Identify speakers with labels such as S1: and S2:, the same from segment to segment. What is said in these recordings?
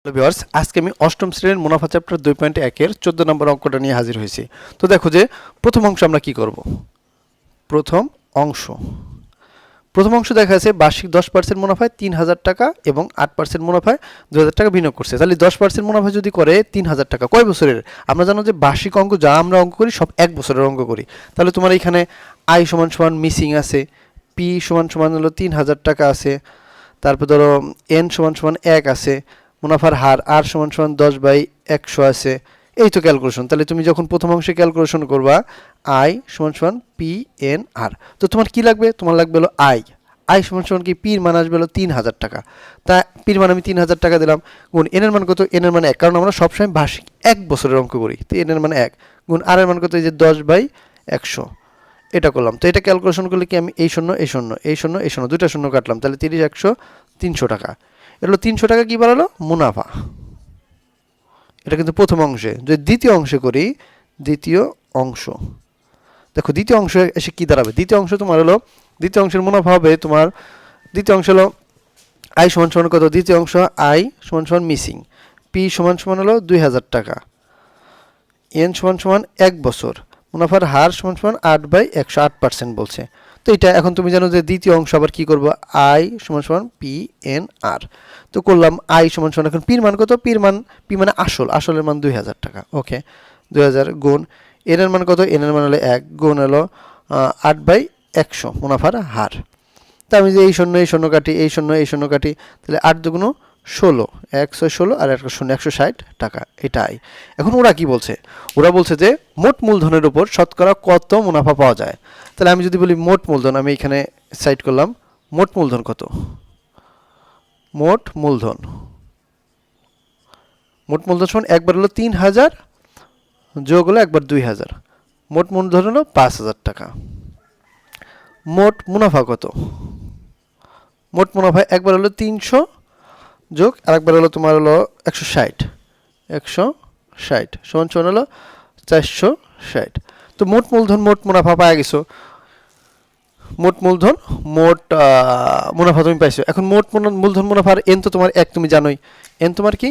S1: Hello viewers, আজকে আমি অষ্টম শ্রেণীর মুনাফা চ্যাপ্টার 2.1 এর 14 নম্বর অঙ্কটা নিয়ে হাজির হয়েছি। তো দেখো যে প্রথম অংশ আমরা কি করব। প্রথম অংশ দেখা আছে বার্ষিক 10% মুনাফায় 3000 টাকা এবং 8% মুনাফায় 2000 টাকা বিনিয়োগ করছে। তাহলে 10% মুনাফা যদি করে 3000 টাকা, কয় বছরের? আমরা জানো যে বার্ষিক অঙ্ক যা আমরা অঙ্ক করি সব 1 বছরের অঙ্ক করি। তাহলে তোমার এখানে আই সমান সমান মিসিং আছে, পি সমান সমান হলো 3000 টাকা আছে, তারপর ধরো এন সমান সমান 1 আছে, মুনাফার হার আর সমান সমান 10/100 আছে। এই তো ক্যালকুলেশন। তাহলে তুমি যখন প্রথম অংশে ক্যালকুলেশন করবা আই সমান সমান পি এন আর, তো তোমার কি লাগবে? তোমার লাগবে হলো আই সমান সমান কি, পির মান আসবে হলো 3000 টাকা। তা পির মান আমি 3000 টাকা দিলাম, গুণ এন এর মান কত? এন এর মান 1, কারণ আমরা সবসময় বার্ষিক 1 বছরের অঙ্ক করি। তো এন এর মান 1 গুণ আর এর মান কত? এই যে 10/100, এটা করলাম। তো এটা ক্যালকুলেশন করলে কি, আমি এই শূন্য এই শূন্য এই শূন্য এই শূন্য দুইটা শূন্য কাটলাম, তাহলে 30 100 300 টাকা। এটা 300 টাকা কি বাড়ালো? মুনাফা। এটা কিন্তু প্রথম অংশে। যদি দ্বিতীয় অংশে করি, দ্বিতীয় অংশ দেখো, দ্বিতীয় অংশে এসে কি দাঁড়াবে? দ্বিতীয় অংশ তোমার হলো, দ্বিতীয় অংশের মুনাফা হবে তোমার, দ্বিতীয় অংশ হলো আই সমান সমান কত? দ্বিতীয় অংশ আই সমান সমান মিসিং, পি সমান সমান হলো 2000 টাকা, এন সমান সমান 1 বছর, মুনাফার হার সমান সমান 8/100, 8% বলছে। তো এটা এখন তুমি জানো যে দ্বিতীয় অংশ আবার কি করবো, আই সমান সমান পি এন আর। তো করলাম আই সমান সমান, এখন পির মান কত? পি মানে আসলের মান 2000 টাকা। ওকে, 2000 গুণ এন এর মান কত? এন এর মান হলো 1 গুণ হলো 8/100 মুনাফার হার। তা আমি যে এই শূন্য কাটি, এই শূন্য কাটি, তাহলে 8 দুগুণ 16, 116 আর 160 টাকা, এটাই। এখন ওরা কি বলছে? ওরা বলছে যে মোট মূলধনের উপর শতকরা কত মুনাফা পাওয়া যায়। তাহলে আমি যদি বলি মোট মূলধন, আমি এখানে সাইড করলাম, মোট মূলধন কত? মোট মূলধন সমান একবার হলো 3000 যোগ হলো একবার 2000, মোট মূলধন হলো 5000 টাকা। মোট মুনাফা কত? মোট মুনাফা একবার হলো 300 যোগ আর একবার হলো তোমার হলো 160 সমান সমান হলো 460। তো মোট মূলধন মোট মুনাফা পাওয়া গেছো। মোট মূলধন মোট মুনাফা তুমি পাইছো। এখন মোট মূলধন মুনাফার এন তো তোমার 1, তুমি জানোই। এন তোমার কি?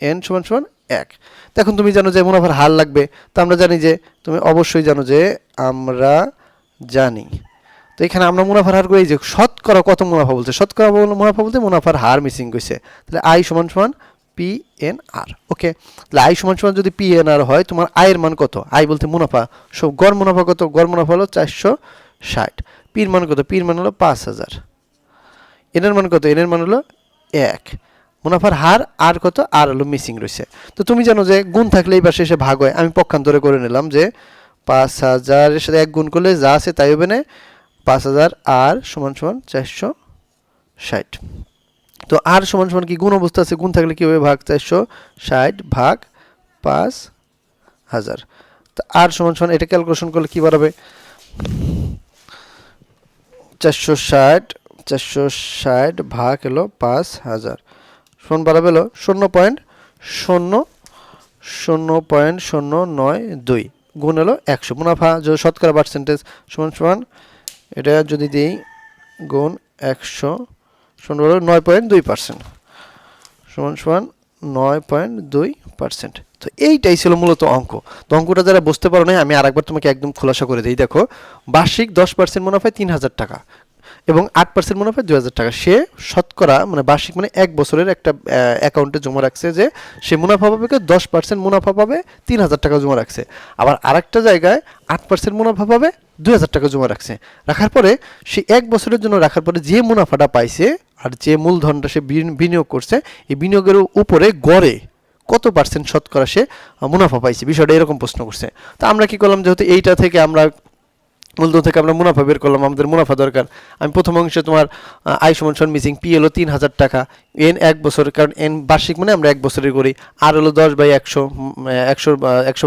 S1: এন সমান সমান 1। তো এখন তুমি জানো যে মুনাফার হার লাগবে। তো আমরা জানি যে, তুমি অবশ্যই জানো যে আমরা জানি, তো এখানে আমরা মুনাফার হার করে, এই যে শতকরা কত মুনাফা বলছে, শতকরা মুনাফা বলতে মুনাফার হার মিসিং করছে। তাহলে আই সমান সমান পি এন আর। ওকে, তাহলে আই সমান সমান যদি পি এন আর হয়, তোমার আয়ের মান কত? আই বলতে মুনাফা, সব গড় মুনাফা কত? গড় মুনাফা হলো 460। পির মান কত? পির মান হলো 5000। এনের মান কত? এনের মান হলো 1। মুনাফার হার আর কত? আর হলো মিসিং রয়েছে। তো তুমি জানো যে গুণ থাকলে এই পাশে এসে ভাগ হয়। আমি পক্ষান্তরে করে নিলাম যে 5000 এর সাথে 1 গুণ করলে যা আছে তাই হবে না, 5000 আর সমান সমান 460। তো আর সমান সমান কি, গুণ অবস্থা আছে, গুণ থাকলে কি হবে? ভাগ 460 ভাগ 5000। তো আর সমান সমান, এটা ক্যালকুলেশন করলে কি বাড়াবে? 460 ভাগ হলো 5000 সমান বাড়াবে হলো 0.002 গুণ হলো 100। মুনাফা যদি শতকরা পার্সেন্টেজ সমান সমান, এটা যদি দিই গুণ 100 সমান হলো 9.2%, সমান সমান 9.2%। তো এইটাই ছিল মূলত অঙ্ক। তো অঙ্কটা যারা বুঝতে পারো না, আমি আরেকবার তোমাকে একদম খোলাসা করে দিই। দেখো, বার্ষিক 10% মুনাফায় 3000 টাকা এবং 8% মুনাফায় 2000 টাকা। সে শতকরা মানে বার্ষিক মানে 1 বছরের একটা অ্যাকাউন্টে জমা রাখছে, যে সে মুনাফা পাবে 10% মুনাফা পাবে, 3000 টাকা জমা রাখছে। আবার আরেকটা জায়গায় 8% মুনাফা পাবে, 2000 টাকা জমা রাখছে। রাখার পরে সে 1 বছরের জন্য রাখার পরে যে মুনাফাটা পাইছে আর যে মূলধনটা সে বিনিয়োগ করছে, এই বিনিয়োগের উপরে গড়ে কত পার্সেন্ট শতকরা সে মুনাফা পাইছে, বিষয়টা এরকম প্রশ্ন করছে। তো আমরা কি করলাম, যেহেতু এইটা থেকে আমরা মূলধন থেকে আমরা মুনাফা বের করলাম, আমাদের মুনাফা দরকার। আমি প্রথম অংশে তোমার আই সমান সমান মিসিং, পি হলো 3000 টাকা, এন 1 বছর, কারণ এন বার্ষিক মানে আমরা 1 বছরের করি, আর হলো 10/100, 100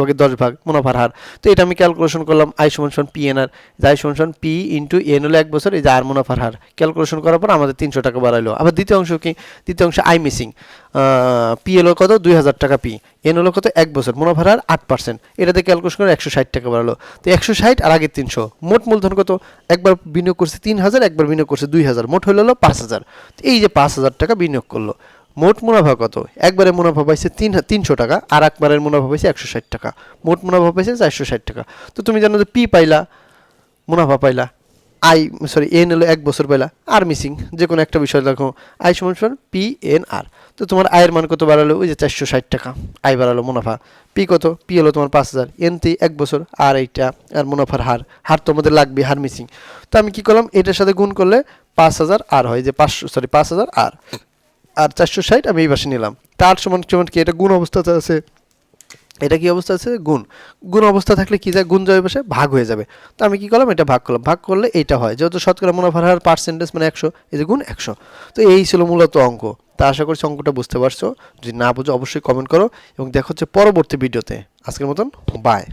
S1: ভাগের 10 ভাগ মুনাফার হার। তো এটা আমি ক্যালকুলেশন করলাম, আই সমান সমান পি এন আর, আই সমান সমান পি ইন্টু এন হলো 1 বছর, এই যে আর মুনাফার হার ক্যালকুলেশন করার পর আমাদের 300 টাকা বাড়াইলো। আবার দ্বিতীয় অংশ কি? দ্বিতীয় অংশ আই মিসিং, পি হলো কত? 2000 টাকা পি, এন হলো কত? 1 বছর, মুনাফার হার 8%, এটাতে ক্যালকুলেশন করে 160 টাকা বাড়ালো। তো 160 আর আগে 300, মোট মূলধন কত? একবার বিনিয়োগ করছে 3000, একবার বিনিয়োগ করছে 2000, মোট হলো 5000। তো এই যে 5000 টাকা বিনিয়োগ করলো, মোট মুনাফা কত, একবারে মুনাফা পাইছে 300 টাকা, আর একবারের মুনাফা পাইছে 160 টাকা, মোট মুনাফা পাইছে 460 টাকা। তো তুমি জানো যে পি পাইলা, মুনাফা পাইলা, আই সরি এন হলো 1 বছর পাইলা, আর মিসিং যে কোনো একটা বিষয় দেখো, আই সমান সমান পি এন আর। তো তোমার আয়ের মান কত বাড়ালো, ওই যে 460 টাকা আয় বাড়ালো, মুনাফা। পি কত, পি হলো তোমার 5000, এন তে 1 বছর, আর এইটা আর মুনাফার হার, হার তো আমাদের লাগবে, হার মিসিং। তো আমি কি করলাম, এটার সাথে গুণ করলে 5000 আর হয়, যে 5000 আর 460 আমি এই পাশে নিলাম। তার সমান সমান কি, এটা গুণ অবস্থাতে আছে, এটা কি অবস্থা আছে, গুণ অবস্থা থাকলে কি যায়, গুণ জয় পাশে ভাগ হয়ে যাবে। তো আমি কি করলাম, এটা ভাগ করলাম, ভাগ করলে এইটা হয়, যেহেতু শতকরা মুনাফার হার পার্সেন্টেজ মানে 100, এই যে গুণ 100। তো এই ছিল মূলত অঙ্ক। তা আশা করছি অঙ্কটা বুঝতে পারছো। যদি না বুঝো অবশ্যই কমেন্ট করো, এবং দেখা হচ্ছে পরবর্তী ভিডিওতে। আজকের মতন বাই।